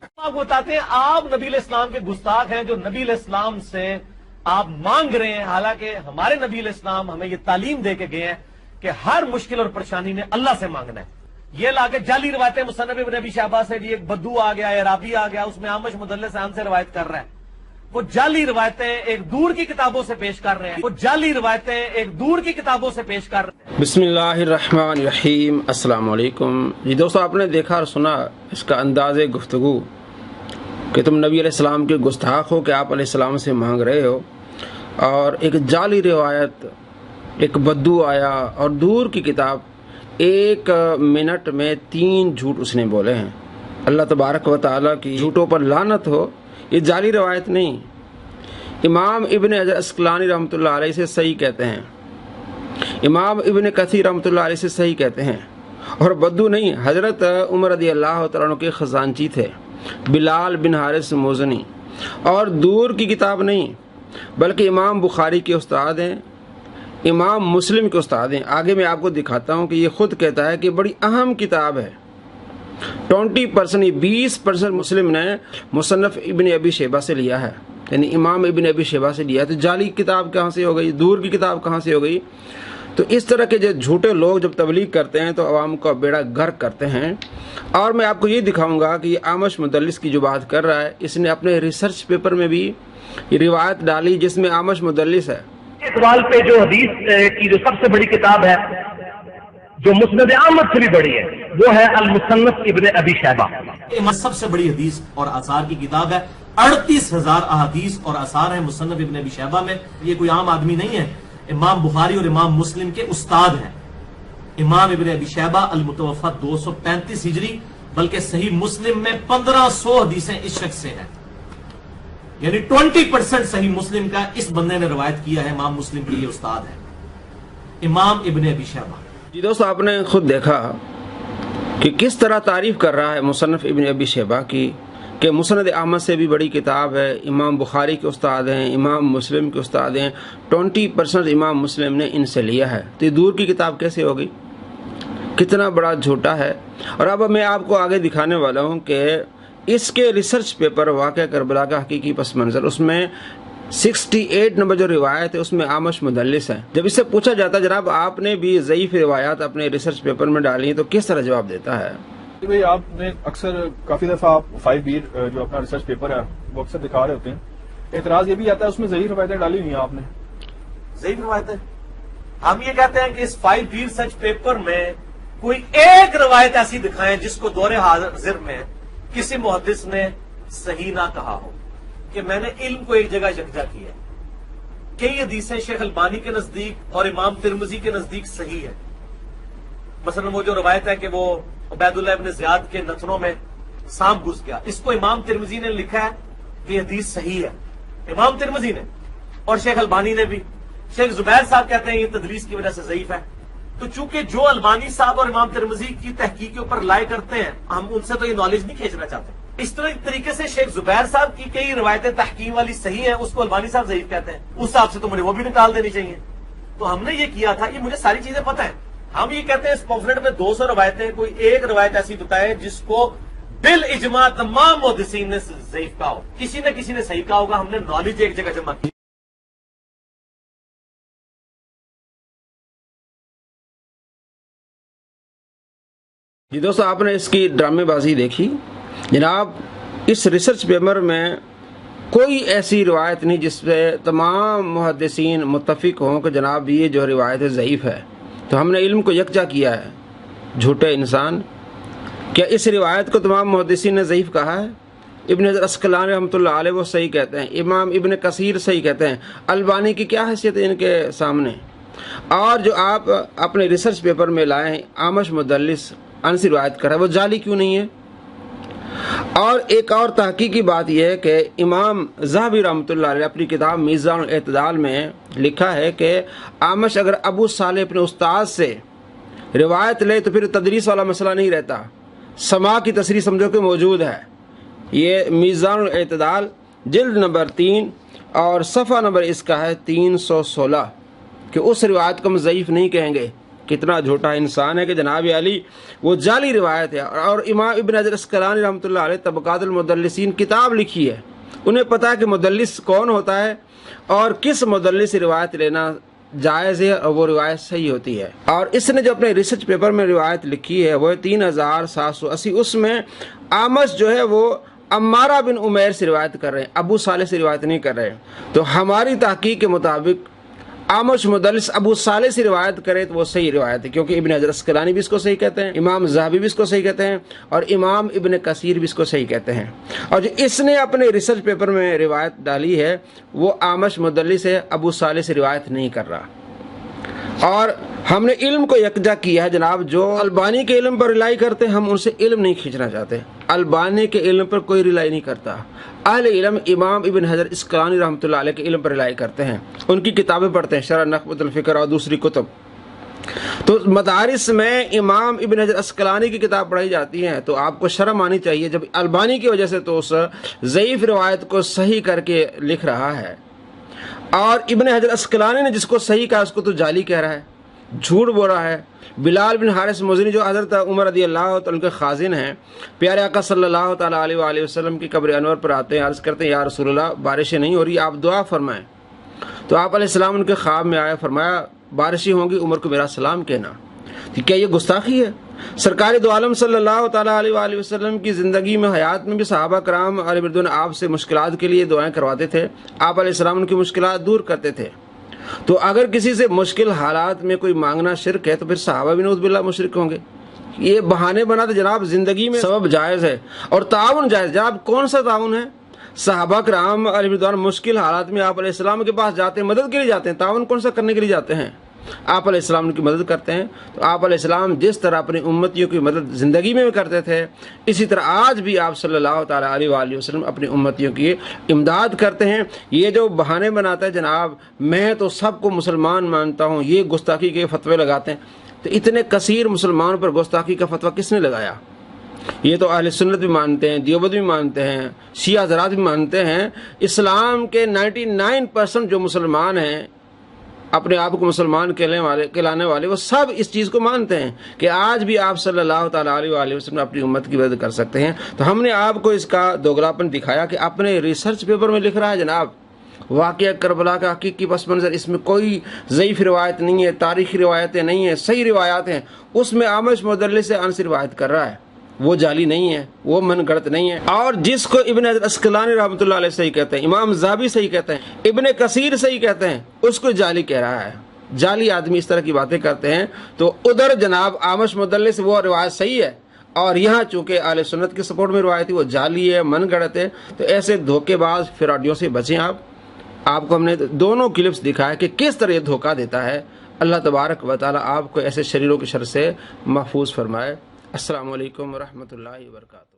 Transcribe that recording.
آپ بتاتے ہیں آپ نبی علیہ السلام کے گستاخ ہیں جو نبی علیہ السلام سے آپ مانگ رہے ہیں، حالانکہ ہمارے نبی علیہ السلام ہمیں یہ تعلیم دے کے گئے ہیں کہ ہر مشکل اور پریشانی میں اللہ سے مانگنا ہے۔ یہ لا کے جعلی روایتیں مصنف ابن ابی شیبہ سے، ایک بدو آ گیا، عرابی آ گیا، اس میں عامش مدلس عن سے روایت کر رہا ہے، وہ جعلی روایتیں ایک دور کی کتابوں سے پیش کر رہے ہیں، وہ جعلی روایتیں ایک دور کی کتابوں سے پیش کر رہے ہیں۔ بسم اللہ الرحمن الرحیم، السلام علیکم جی دوستو، آپ نے دیکھا اور سنا اس کا انداز گفتگو کہ تم نبی علیہ السلام کے گستاخ ہو، کہ آپ علیہ السلام سے مانگ رہے ہو، اور ایک جعلی روایت، ایک بدو آیا اور دور کی کتاب، 1 منٹ میں 3 جھوٹ اس نے بولے ہیں۔ اللہ تبارک و تعالیٰ کی جھوٹوں پر لعنت ہو، یہ جعلی روایت نہیں، امام ابن حجر عسقلانی رحمۃ اللہ علیہ سے صحیح کہتے ہیں، امام ابن کثیر رحمۃ اللہ علیہ سے صحیح کہتے ہیں، اور بدو نہیں، حضرت عمر رضی اللہ تعالیٰ عنہ کے خزانچی تھے بلال بن حارث موزنی، اور دور کی کتاب نہیں بلکہ امام بخاری کے استاد ہیں، امام مسلم کے استاد ہیں۔ آگے میں آپ کو دکھاتا ہوں کہ یہ خود کہتا ہے کہ بڑی اہم کتاب ہے، 20% مسلم نے مصنف ابن ابی شیبہ سے لیا ہے، یعنی امام ابن ابی شیبہ سے لیا ہے، تو جعلی کتاب کہاں سے ہو گئی، دور کی کتاب کہاں سے ہو گئی؟ تو اس طرح کے جو جھوٹے لوگ جب تبلیغ کرتے ہیں تو عوام کا بیڑا غرق کرتے ہیں۔ اور میں آپ کو یہ دکھاؤں گا کہ یہ عامش مدلس کی جو بات کر رہا ہے، اس نے اپنے ریسرچ پیپر میں بھی یہ روایت ڈالی جس میں عامش مدلس ہے۔ اس سوال پہ جو حدیث کی جو سب سے بڑی کتاب ہے، جو مسند احمد سے بھی بڑی ہے، وہ ہے المصنف ابن ابی شیبہ۔ یہ سب سے بڑی حدیث اور آثار کی کتاب ہے، 38,000 احادیث اور آثار ہیں مصنف ابن ابی شیبہ میں۔ یہ کوئی عام آدمی نہیں ہے، امام بخاری اور امام مسلم کے استاد ہیں۔ امام ابن ابی شیبہ المتوفی 235 ہجری، بلکہ صحیح مسلم میں 1500 حدیثیں اس شخص سے ہیں، یعنی 20% صحیح مسلم کا اس بندے نے روایت کیا ہے، امام مسلم کے یہ استاد ہے امام ابن ابی شیبہ۔ جی دوستو، آپ نے خود دیکھا کہ کس طرح تعریف کر رہا ہے مصنف ابن ابی شیبہ کی، کہ مسند احمد سے بھی بڑی کتاب ہے، امام بخاری کے استاد ہیں، امام مسلم کے استاد ہیں، 20% امام مسلم نے ان سے لیا ہے، تو یہ دور کی کتاب کیسے ہوگی؟ کتنا بڑا جھوٹا ہے۔ اور اب میں آپ کو آگے دکھانے والا ہوں کہ اس کے ریسرچ پیپر واقعہ کربلا کا حقیقی پس منظر، اس میں 68 نمبر جو روایت ہے اس میں عامش مدلس ہے۔ جب اس سے پوچھا جاتا ہے جناب آپ نے بھی ضعیف روایات اپنے ریسرچ پیپر میں ڈالی ہیں، تو کس طرح جواب دیتا ہے؟ بھائی آپ نے اکثر کافی دفعہ آپ 5 جو اپنا ریسرچ پیپر ہے وہ اکثر دکھا رہے ہوتے ہیں، اعتراض یہ بھی آتا ہے اس میں ضعیف روایتیں ڈالی ہوئی ہیں آپ نے۔ ضعیف روایتیں، ہم یہ کہتے ہیں کہ اس 5 ریسرچ پیپر میں کوئی ایک روایت ایسی دکھائیں جس کو دور حاضر میں کسی محدث نے صحیح نہ کہا ہو، کہ میں نے علم کو ایک جگہ یکجا کیا ہے۔ کئی حدیثیں شیخ البانی کے نزدیک اور امام ترمذی کے نزدیک صحیح ہے، مثلا وہ جو روایت ہے کہ وہ عبید اللہ ابن زیاد کے نتنوں میں سانپ گھس گیا، اس کو امام ترمذی نے لکھا ہے کہ یہ حدیث صحیح ہے، امام ترمذی نے، اور شیخ البانی نے بھی۔ شیخ زبیر صاحب کہتے ہیں یہ تدلیس کی وجہ سے ضعیف ہے۔ تو چونکہ جو البانی صاحب اور امام ترمذی کی تحقیق کے اوپر لائے کرتے ہیں، ہم ان سے تو یہ نالج نہیں کھینچنا چاہتے۔ اس طریقے سے شیخ زبیر صاحب کی کئی روایتیں تحقیق والی صحیح ہیں، اس کو البانی صاحب ضعیف کہتے ہیں، اس حساب سے تو مجھے وہ بھی نکال دینی چاہیے۔ تو ہم نے یہ کیا تھا، یہ مجھے ساری چیزیں پتہ ہیں۔ ہم یہ کہتے ہیں اس پمفلٹ میں 200 روایتیں، کوئی ایک روایت ایسی بتائے جس کو بالاجماع تمام محدثین نے ضعیف کہا ہو، کسی نہ کسی نے صحیح کہا ہوگا، ہم نے نالج ایک جگہ جمع کی۔ جی دوستو، آپ نے اس کی ڈرامے بازی دیکھی جناب۔ اس ریسرچ پیپر میں کوئی ایسی روایت نہیں جس پہ تمام محدثین متفق ہوں کہ جناب یہ جو روایت ضعیف ہے، تو ہم نے علم کو یکجا کیا ہے۔ جھوٹے انسان، کیا اس روایت کو تمام محدثین نے ضعیف کہا ہے؟ ابن حجر عسقلانی رحمۃ اللہ علیہ وہ صحیح کہتے ہیں، امام ابن کثیر صحیح کہتے ہیں، البانی کی کیا حیثیت ہے ان کے سامنے؟ اور جو آپ اپنے ریسرچ پیپر میں لائے ہیں عامش مدلس انسی روایت کر رہا ہے، وہ جعلی کیوں نہیں ہے؟ اور ایک اور تحقیقی بات یہ ہے کہ امام ذہبی رحمۃ اللہ علیہ اپنی کتاب میزان الاعتدال میں لکھا ہے کہ عامش اگر ابو صالح اپنے استاد سے روایت لے تو پھر تدریس والا مسئلہ نہیں رہتا، سماع کی تصریح سمجھو کہ موجود ہے۔ یہ میزان الاعتدال جلد نمبر 3 اور صفحہ نمبر اس کا ہے 316، کہ اس روایت کو ہم ضعیف نہیں کہیں گے کتنا جھوٹا انسان ہے کہ جناب علی وہ جعلی روایت ہے. اور امام ابن حجر اسقلانی رحمۃ اللہ علیہ طبقات المدلسین کتاب لکھی ہے. انہیں پتا ہے کہ مدلس کون ہوتا ہے اور کس مدلس سے روایت لینا جائز ہے اور وہ روایت صحیح ہوتی ہے. اور اس نے جو اپنے ریسرچ پیپر میں روایت لکھی ہے وہ 3780. اس میں اعمش جو ہے وہ عمارہ بن عمیر سے روایت کر رہے ہیں, ابو صالح سے روایت نہیں کر رہے ہیں. تو ہماری تحقیق کے مطابق اعمش مدلس ابو صالح سے روایت کرے تو وہ صحیح روایت ہے, کیونکہ ابن حجر اسقلانی بھی اس کو صحیح کہتے ہیں, امام ذہبی بھی اس کو صحیح کہتے ہیں, اور امام ابن کثیر بھی اس کو صحیح کہتے ہیں. اور جو اس نے اپنے ریسرچ پیپر میں روایت ڈالی ہے وہ اعمش مدلس ہے, ابو صالح سے روایت نہیں کر رہا. اور ہم نے علم کو یکجا کیا ہے جناب. جو البانی کے علم پر رلائی کرتے ہیں ہم ان سے علم نہیں کھینچنا چاہتے. البانی کے علم پر کوئی رلائی نہیں کرتا. اہل علم امام ابن حجر اسقلانی رحمۃ اللہ علیہ کے علم پر رلائی کرتے ہیں, ان کی کتابیں پڑھتے ہیں, شرح نخبۃ الفکر اور دوسری کتب. تو مدارس میں امام ابن حجر اسقلانی کی کتاب پڑھائی جاتی ہے تو آپ کو شرم آنی چاہیے جب البانی کی وجہ سے تو اس ضعیف روایت کو صحیح کر کے لکھ رہا ہے. اور ابن حجر اسقلانی نے جس کو صحیح کہا اس کو تو جعلی کہہ رہا ہے, جھوٹ بول رہا ہے. بلال بن حارث مزنی جو حضرت عمر رضی اللہ تعالیٰ کے خازن ہیں, پیارے آقا صلی اللہ تعالیٰ علیہ وآلہ وسلم کی قبر انور پر آتے ہیں, عرض کرتے ہیں یا رسول اللہ بارشیں نہیں ہو رہی, آپ دعا فرمائیں. تو آپ علیہ السلام ان کے خواب میں آئے, فرمایا بارشیں ہوں گی عمر کو میرا سلام کہنا. کیا یہ گستاخی ہے؟ سرکار دو عالم صلی اللہ تعالیٰ علیہ وآلہ وسلم کی زندگی میں حیات میں بھی صحابہ کرام علیہ مردون آپ سے مشکلات کے لیے دعائیں کرواتے تھے, آپ علیہ السلام ان کی مشکلات دور کرتے تھے. تو اگر کسی سے مشکل حالات میں کوئی مانگنا شرک ہے تو پھر صحابہ بھی نعوذ باللہ مشرک ہوں گے. یہ بہانے بناتے جناب, زندگی میں سبب جائز ہے اور تعاون جائز. جناب کون سا تعاون ہے؟ صحابہ کرام علیہ مردون مشکل حالات میں آپ علیہ السلام کے پاس جاتے ہیں, مدد کے لیے جاتے ہیں. تعاون کون سا کرنے کے لیے جاتے ہیں؟ آپ علیہ السلام ان کی مدد کرتے ہیں. تو آپ علیہ السلام جس طرح اپنی امتیوں کی مدد زندگی میں کرتے تھے اسی طرح آج بھی آپ صلی اللہ تعالیٰ علیہ وآلہ وسلم اپنی امتیوں کی امداد کرتے ہیں. یہ جو بہانے بناتا ہے جناب میں تو سب کو مسلمان مانتا ہوں, یہ گستاخی کے فتوے لگاتے ہیں. تو اتنے کثیر مسلمانوں پر گستاخی کا فتویٰ کس نے لگایا؟ یہ تو اہل سنت بھی مانتے ہیں, دیوبند بھی مانتے ہیں, شیعہ حضرات بھی مانتے ہیں. اسلام کے 99% جو مسلمان ہیں اپنے آپ کو مسلمان کہلانے والے وہ سب اس چیز کو مانتے ہیں کہ آج بھی آپ صلی اللہ تعالیٰ علیہ وآلہ وسلم اپنی امت کی مدد کر سکتے ہیں. تو ہم نے آپ کو اس کا دوگلاپن دکھایا کہ اپنے ریسرچ پیپر میں لکھ رہا ہے جناب واقعہ کربلا کا حقیقی پس منظر, اس میں کوئی ضعیف روایت نہیں ہے, تاریخی روایتیں نہیں ہیں, صحیح روایات ہیں. اس میں اعمش مدلس سے انس روایت کر رہا ہے, وہ جعلی نہیں ہے, وہ من گڑت نہیں ہے. اور جس کو ابن حجر اسقلانی رحمۃ اللہ علیہ صحیح کہتے ہیں, امام ذہبی صحیح کہتے ہیں, ابن کثیر صحیح کہتے ہیں, اس کو جعلی کہہ رہا ہے. جعلی آدمی اس طرح کی باتیں کرتے ہیں. تو ادھر جناب اعمش مدلس وہ روایت صحیح ہے اور یہاں چونکہ اہل سنت کے سپورٹ میں روایت وہ جعلی ہے, من گڑت ہے. تو ایسے دھوکے باز فراڈیوں سے بچیں آپ کو ہم نے دونوں کلپس دکھایا کہ کس طرح یہ دھوکہ دیتا ہے. اللہ تبارک و تعالیٰ آپ کو ایسے شریروں کی شر سے محفوظ فرمائے. السلام علیکم ورحمۃ اللہ وبرکاتہ.